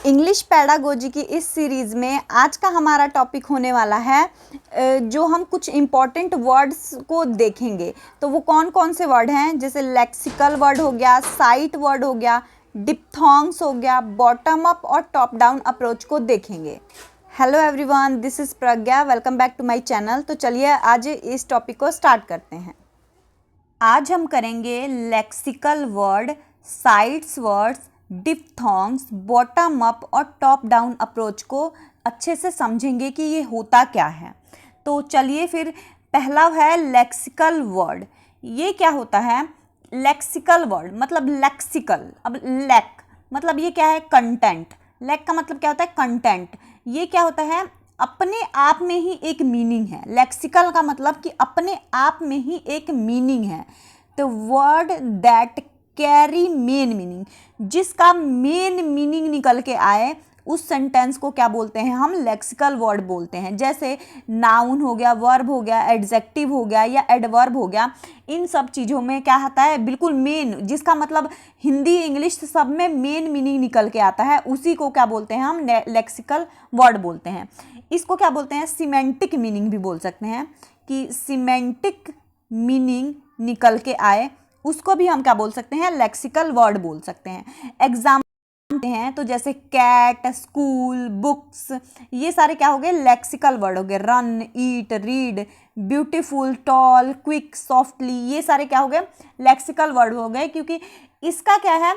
English pedagogy की इस series में आज का हमारा टॉपिक होने वाला है जो हम कुछ इम्पॉर्टेंट वर्ड्स को देखेंगे। तो वो कौन कौन से वर्ड हैं, जैसे लेक्सिकल वर्ड हो गया, साइट वर्ड हो गया, डिप्थोंग्स हो गया, बॉटम अप और टॉप डाउन अप्रोच को देखेंगे। Hello everyone, this is Pragya, welcome back to my channel. तो चलिए आज इस टॉपिक को स्टार्ट करते हैं। आज हम करेंगे lexical word, sites words, diphthongs, bottom up और टॉप डाउन अप्रोच को अच्छे से समझेंगे कि ये होता क्या है। तो चलिए फिर, पहला है लेक्सिकल वर्ड। ये क्या होता है? लेक्सिकल वर्ड मतलब लेक्सिकल, अब लेक मतलब ये क्या है? कंटेंट। लेक का मतलब क्या होता है? कंटेंट। ये क्या होता है? अपने आप में ही एक मीनिंग है। लेक्सिकल का मतलब कि अपने आप में ही एक मीनिंग है। The word that carry main meaning, जिसका मेन मीनिंग निकल के आए, उस सेंटेंस को क्या बोलते हैं? हम लेक्सिकल वर्ड बोलते हैं। जैसे नाउन हो गया, वर्ब हो गया, एडजेक्टिव हो गया या एडवर्ब हो गया। इन सब चीज़ों में क्या आता है? बिल्कुल मेन, जिसका मतलब हिंदी इंग्लिश सब में मेन मीनिंग निकल के आता है, उसी को क्या बोलते हैं? हम लेक्सिकल वर्ड बोलते हैं। इसको क्या बोलते हैं? सिमेंटिक मीनिंग भी बोल सकते हैं, कि सिमेंटिक मीनिंग निकल के आए, उसको भी हम क्या बोल सकते हैं? लेक्सिकल वर्ड बोल सकते हैं। एग्जाम्पल हैं तो जैसे कैट, स्कूल, बुक्स, ये सारे क्या हो गए? लेक्सिकल वर्ड हो गए। Run, eat, read, beautiful, tall, quick, softly, ये सारे क्या हो गए? लेक्सिकल वर्ड हो गए, क्योंकि इसका क्या है?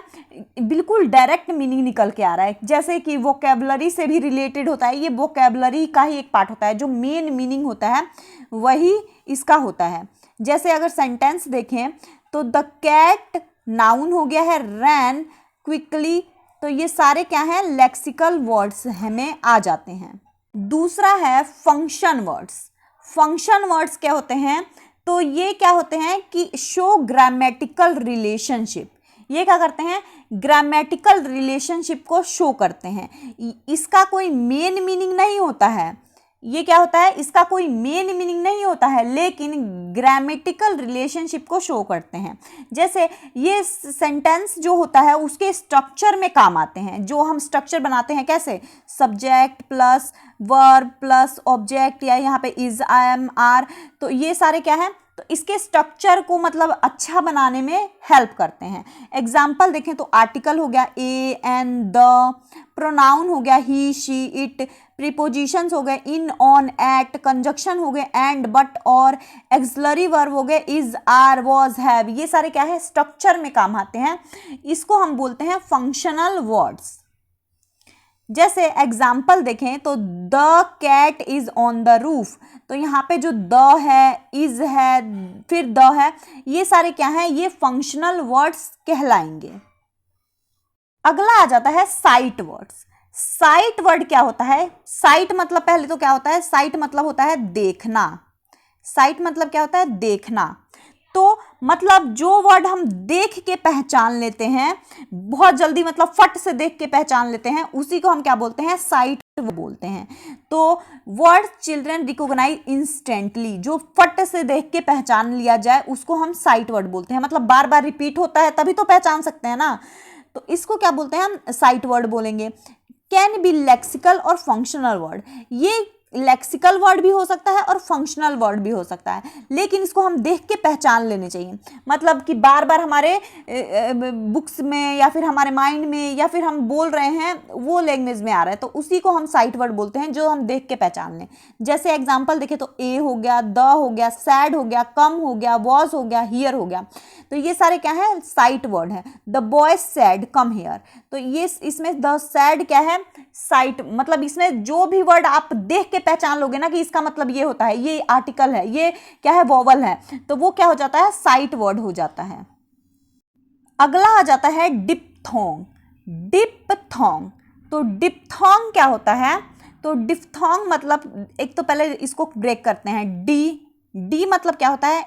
बिल्कुल डायरेक्ट मीनिंग निकल के आ रहा है। जैसे कि वोकेबलरी से भी रिलेटेड होता है, ये वोकेबलरी का ही एक पार्ट होता है। जो मेन मीनिंग होता है वही इसका होता है। जैसे अगर सेंटेंस देखें तो द कैट नाउन हो गया है, रैन क्विकली, तो ये सारे क्या हैं? लेक्सिकल वर्ड्स हमें आ जाते हैं। दूसरा है फंक्शन वर्ड्स। फंक्शन वर्ड्स क्या होते हैं? तो ये क्या होते हैं कि शो ग्रामेटिकल रिलेशनशिप। ये क्या करते हैं? ग्रामेटिकल रिलेशनशिप को शो करते हैं। इसका कोई मेन मीनिंग नहीं होता है। ये क्या होता है? इसका कोई मेन मीनिंग नहीं होता है, लेकिन ग्रामेटिकल रिलेशनशिप को शो करते हैं। जैसे ये सेंटेंस जो होता है उसके स्ट्रक्चर में काम आते हैं। जो हम स्ट्रक्चर बनाते हैं कैसे? Subject plus verb plus object, या यहाँ पे इज, आई एम, आर, तो ये सारे क्या है? तो इसके स्ट्रक्चर को मतलब अच्छा बनाने में हेल्प करते हैं। एग्जाम्पल देखें तो आर्टिकल हो गया ए, एन, द, प्रोनाउन हो गया ही, शी, इट, प्रीपोजिशंस हो गए इन, ऑन, एट, कंजक्शन हो गए एंड, बट, और, एक्सिलरी वर्ब हो गए इज, आर, वॉज, हैव, ये सारे क्या है? स्ट्रक्चर में काम आते हैं। इसको हम बोलते हैं फंक्शनल वर्ड्स। जैसे एग्जाम्पल देखें तो the cat is on the roof, तो यहाँ पे जो द है, इज है, फिर द है, ये सारे क्या हैं? ये फंक्शनल वर्ड्स कहलाएंगे। अगला आ जाता है साइट वर्ड्स। साइट वर्ड क्या होता है? साइट मतलब पहले तो क्या होता है? साइट मतलब होता है देखना। साइट मतलब क्या होता है? देखना। तो मतलब जो वर्ड हम देख के पहचान लेते हैं, बहुत जल्दी, मतलब फट से देख के पहचान लेते हैं, उसी को हम क्या बोलते हैं? साइट बोलते हैं। तो वर्ड चिल्ड्रन रिकॉग्नाइज इंस्टेंटली, जो फट से देख के पहचान लिया जाए, उसको हम साइट वर्ड बोलते हैं। मतलब बार बार रिपीट होता है तभी तो पहचान सकते हैं ना, तो इसको क्या बोलते हैं? हम साइट वर्ड बोलेंगे। कैन बी लेक्सिकल और फंक्शनल वर्ड। ये लेक्सिकल वर्ड भी हो सकता है और फंक्शनल वर्ड भी हो सकता है, लेकिन इसको हम देख के पहचान लेने चाहिए। मतलब कि बार बार हमारे बुक्स में या फिर हमारे माइंड में या फिर हम बोल रहे हैं वो लैंग्वेज में आ रहा है, तो उसी को हम साइट वर्ड बोलते हैं, जो हम देख के पहचान लें। जैसे एग्जाम्पल देखें तो ए हो गया, द हो गया, सैड हो गया, कम हो गया, वॉज हो गया, हियर हो गया, तो ये सारे क्या है? साइट वर्ड है। The boy sad come here, तो ये इसमें द सैड क्या है? साइट, मतलब इसमें जो भी वर्ड आप देख के पहचान लोगे ना कि इसका मतलब ये होता है, ये आर्टिकल है, ये क्या है? वोवल है, तो वो क्या हो जाता है? साइट वर्ड हो जाता है। अगला आ जाता है डिप्थोंग। डिप्थोंग, तो डिप्थोंग क्या होता है? तो डिप्थोंग मतलब, एक तो पहले इसको ब्रेक करते हैं। डी, डी मतलब क्या होता है?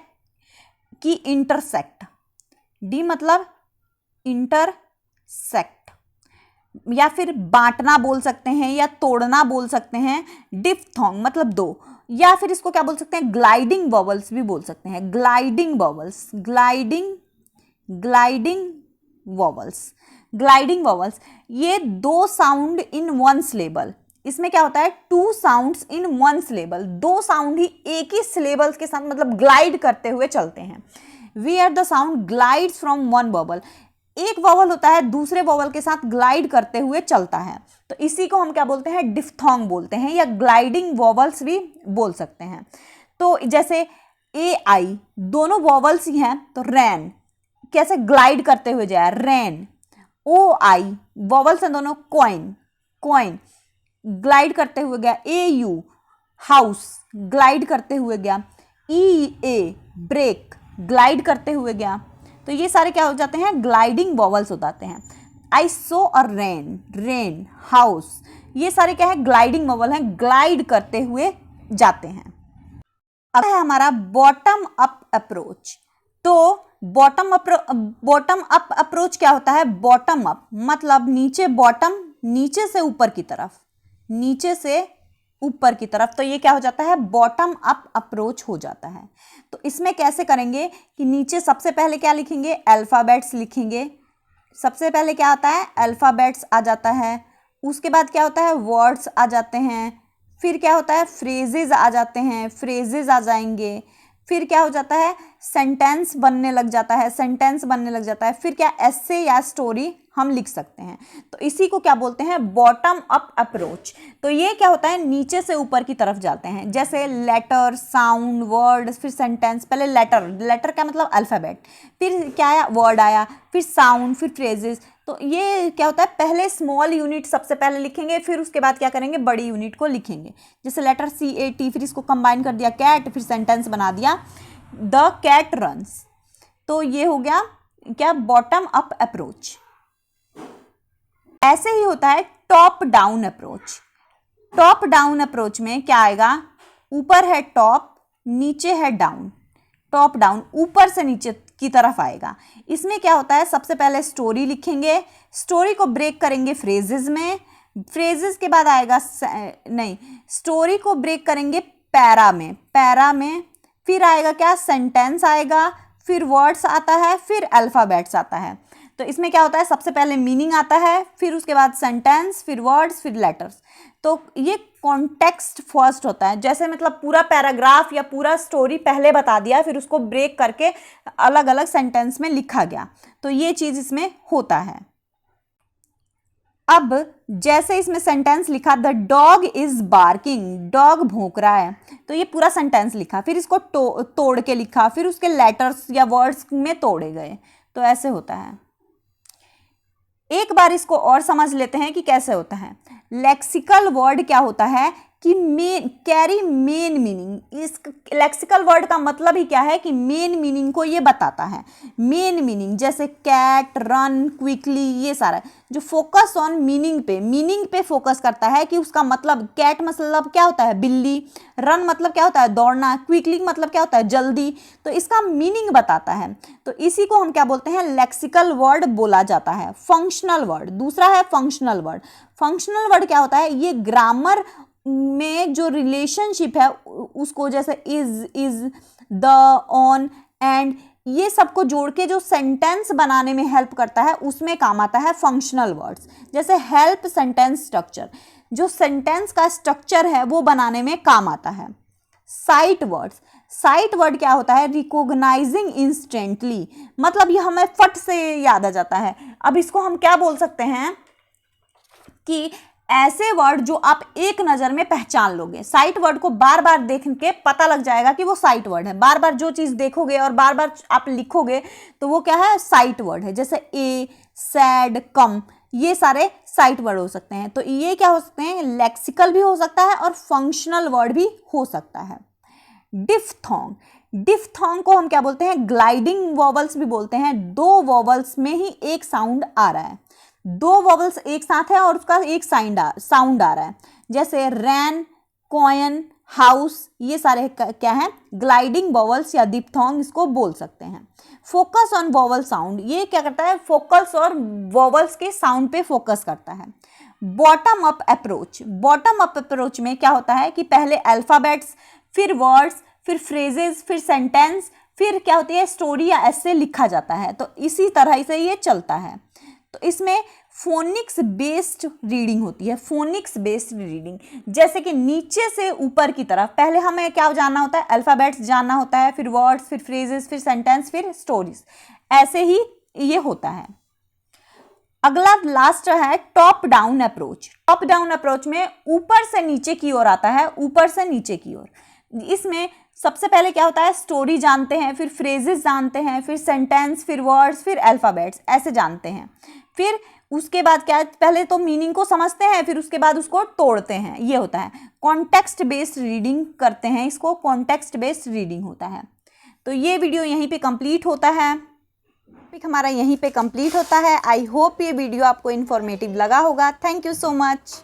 कि इंटरसेक्ट। डी मतलब इंटरसेक्ट, या फिर बांटना बोल सकते हैं या तोड़ना बोल सकते हैं। डिप्थोंग मतलब दो, या फिर इसको क्या बोल सकते हैं? ग्लाइडिंग वॉवल्स भी बोल सकते हैं। Gliding vowels, gliding, gliding vowels. Gliding vowels, ये 2 साउंड इन 1 सिलेबल, इसमें क्या होता है 2 साउंड्स इन 1 सिलेबल, 2 साउंड ही एक ही सिलेबल्स के साथ मतलब ग्लाइड करते हुए चलते हैं। Where the sound glides from 1 vowel, एक वॉवल होता है दूसरे वॉवल के साथ ग्लाइड करते हुए चलता है, तो इसी को हम क्या बोलते हैं, डिफ्थोंग बोलते हैं, या ग्लाइडिंग वॉवल्स भी बोल सकते हैं। तो जैसे ए आई दोनों वॉवल्स ही हैं, तो रैन कैसे ग्लाइड करते हुए जाए, रैन। ओ आई वॉवल्स हैं दोनों, कॉइन, कॉइन ग्लाइड करते हुए गया। ए यू हाउस ग्लाइड करते हुए गया। ई ए ब्रेक ग्लाइड करते हुए गया। तो ये सारे क्या हो जाते हैं, ग्लाइडिंग वॉवल्स हो जाते हैं। आई सो और रेन, रेन, हाउस, ये सारे क्या है, ग्लाइडिंग वॉवल हैं, ग्लाइड करते हुए जाते हैं। अब है हमारा बॉटम अप अप्रोच। तो बॉटम अप अप्रोच क्या होता है, बॉटम अप मतलब नीचे, बॉटम नीचे से ऊपर की तरफ, नीचे से ऊपर की तरफ, तो ये क्या हो जाता है, बॉटम अप अप्रोच हो जाता है। तो इसमें कैसे करेंगे कि नीचे सबसे पहले क्या लिखेंगे, अल्फाबेट्स लिखेंगे। सबसे पहले क्या आता है, अल्फाबेट्स आ जाता है, उसके बाद क्या होता है, वर्ड्स आ जाते हैं, फिर क्या होता है, फ्रेजेस आ जाते हैं, फ्रेजेस आ जाएंगे, फिर क्या हो जाता है, सेंटेंस बनने लग जाता है, सेंटेंस बनने लग जाता है, फिर क्या एस्से या स्टोरी हम लिख सकते हैं। तो इसी को क्या बोलते हैं, बॉटम अप अप्रोच। तो ये क्या होता है, नीचे से ऊपर की तरफ जाते हैं, जैसे लेटर, साउंड, वर्ड, फिर सेंटेंस। पहले लेटर, लेटर का मतलब अल्फाबेट, फिर क्या आया, वर्ड आया, फिर साउंड, फिर फ्रेजेस। तो ये क्या होता है, पहले स्मॉल यूनिट सबसे पहले लिखेंगे, फिर उसके बाद क्या करेंगे, बड़ी यूनिट को लिखेंगे। जैसे लेटर CAT, फिर इसको कंबाइन कर दिया कैट, फिर सेंटेंस बना दिया द कैट रन्स। तो ये हो गया क्या, बॉटम अप अप्रोच। ऐसे ही होता है top down approach. Top down approach में क्या आएगा, ऊपर है टॉप, नीचे है डाउन। टॉप डाउन ऊपर से नीचे की तरफ आएगा। इसमें क्या होता है, सबसे पहले स्टोरी लिखेंगे, स्टोरी को ब्रेक करेंगे फ्रेजेस में, फ्रेजेस के बाद आएगा स्टोरी को ब्रेक करेंगे पैरा में, पैरा में फिर आएगा क्या, सेंटेंस आएगा, फिर वर्ड्स आता है, फिर अल्फाबेट्स आता है। तो इसमें क्या होता है, सबसे पहले मीनिंग आता है, फिर उसके बाद सेंटेंस, फिर वर्ड्स, फिर लेटर्स। तो ये कॉन्टेक्स्ट फर्स्ट होता है, जैसे मतलब पूरा पैराग्राफ या पूरा स्टोरी पहले बता दिया, फिर उसको ब्रेक करके अलग अलग सेंटेंस में लिखा गया। तो ये चीज़ इसमें होता है। अब जैसे इसमें सेंटेंस लिखा, the dog is barking, dog भौंक रहा है, तो ये पूरा सेंटेंस लिखा, फिर इसको तोड़ के लिखा, फिर उसके लेटर्स या वर्ड्स में तोड़े गए। तो ऐसे होता है। एक बार इसको और समझ लेते हैं कि कैसे होता है। लेक्सिकल वर्ड क्या होता है कि मेन, कैरी मेन मीनिंग। इस लेक्सिकल वर्ड का मतलब ही क्या है कि मेन मीनिंग को ये बताता है। मेन मीनिंग जैसे कैट, रन, क्विकली, ये सारा जो फोकस ऑन मीनिंग पे फोकस करता है कि उसका मतलब, कैट मतलब क्या होता है, बिल्ली, रन मतलब क्या होता है, दौड़ना, क्विकली मतलब क्या होता है, जल्दी। तो इसका मीनिंग बताता है। तो इसी को हम क्या बोलते हैं, लेक्सिकल वर्ड बोला जाता है। फंक्शनल वर्ड दूसरा है, फंक्शनल वर्ड। फंक्शनल वर्ड क्या होता है, ये ग्रामर में जो रिलेशनशिप है उसको, जैसे इज, द, ऑन, एंड, ये सबको जोड़ के जो सेंटेंस बनाने में हेल्प करता है, उसमें काम आता है फंक्शनल वर्ड्स। जैसे हेल्प सेंटेंस स्ट्रक्चर, जो सेंटेंस का स्ट्रक्चर है वो बनाने में काम आता है। साइट वर्ड्स, साइट वर्ड क्या होता है, रिकॉग्नाइजिंग इंस्टेंटली, मतलब ये हमें फट से याद आ जाता है। अब इसको हम क्या बोल सकते हैं कि ऐसे वर्ड जो आप एक नज़र में पहचान लोगे। साइट वर्ड को बार बार देख के पता लग जाएगा कि वो साइट वर्ड है। बार बार जो चीज़ देखोगे और बार बार आप लिखोगे तो वो क्या है, साइट वर्ड है। जैसे ए, सैड, कम, ये सारे साइट वर्ड हो सकते हैं। तो ये क्या हो सकते हैं, लेक्सिकल भी हो सकता है और फंक्शनल वर्ड भी हो सकता है। डिफ्थोंग, डिफ्थोंग को हम क्या बोलते हैं, ग्लाइडिंग वॉवल्स भी बोलते हैं। 2 वॉवल्स में ही एक साउंड आ रहा है, 2 वॉवल्स एक साथ है और उसका एक साउंड आ रहा है। जैसे रैन, कॉइन, हाउस, ये सारे क्या हैं, ग्लाइडिंग वॉवल्स या डिफ्थोंग इसको बोल सकते हैं। फोकस ऑन वॉवल साउंड, ये क्या करता है, फोकस और वॉवल्स के साउंड पे फोकस करता है। Bottom up approach, bottom up approach में क्या होता है कि पहले अल्फाबेट्स, फिर वर्ड्स, फिर फ्रेजेस, फिर सेंटेंस, फिर क्या होती है, स्टोरी या ऐसे लिखा जाता है। तो इसी तरह से ये चलता है। तो इसमें फोनिक्स बेस्ड रीडिंग होती है, फोनिक्स बेस्ड रीडिंग। जैसे कि नीचे से ऊपर की तरफ पहले हमें क्या जानना होता है, अल्फ़ाबेट्स जानना होता है, फिर वर्ड्स, फिर फ्रेजेस, फिर सेंटेंस, फिर स्टोरीज, ऐसे ही ये होता है। अगला लास्ट है top down approach. Top down approach में ऊपर से नीचे की ओर आता है, ऊपर से नीचे की ओर। इसमें सबसे पहले क्या होता है, स्टोरी जानते हैं, फिर फ्रेजेस जानते हैं, फिर सेंटेंस, फिर वर्ड्स, फिर अल्फ़ाबेट्स, ऐसे जानते हैं। फिर उसके बाद क्या है, पहले तो मीनिंग को समझते हैं, फिर उसके बाद उसको तोड़ते हैं, ये होता है कॉन्टेक्स्ट बेस्ड रीडिंग करते हैं, इसको कॉन्टेक्स्ट बेस्ड रीडिंग होता है। तो ये वीडियो यहीं पे कंप्लीट होता है, टॉपिक हमारा यहीं पे कंप्लीट होता है। आई होप ये वीडियो आपको इन्फॉर्मेटिव लगा होगा। Thank you so much.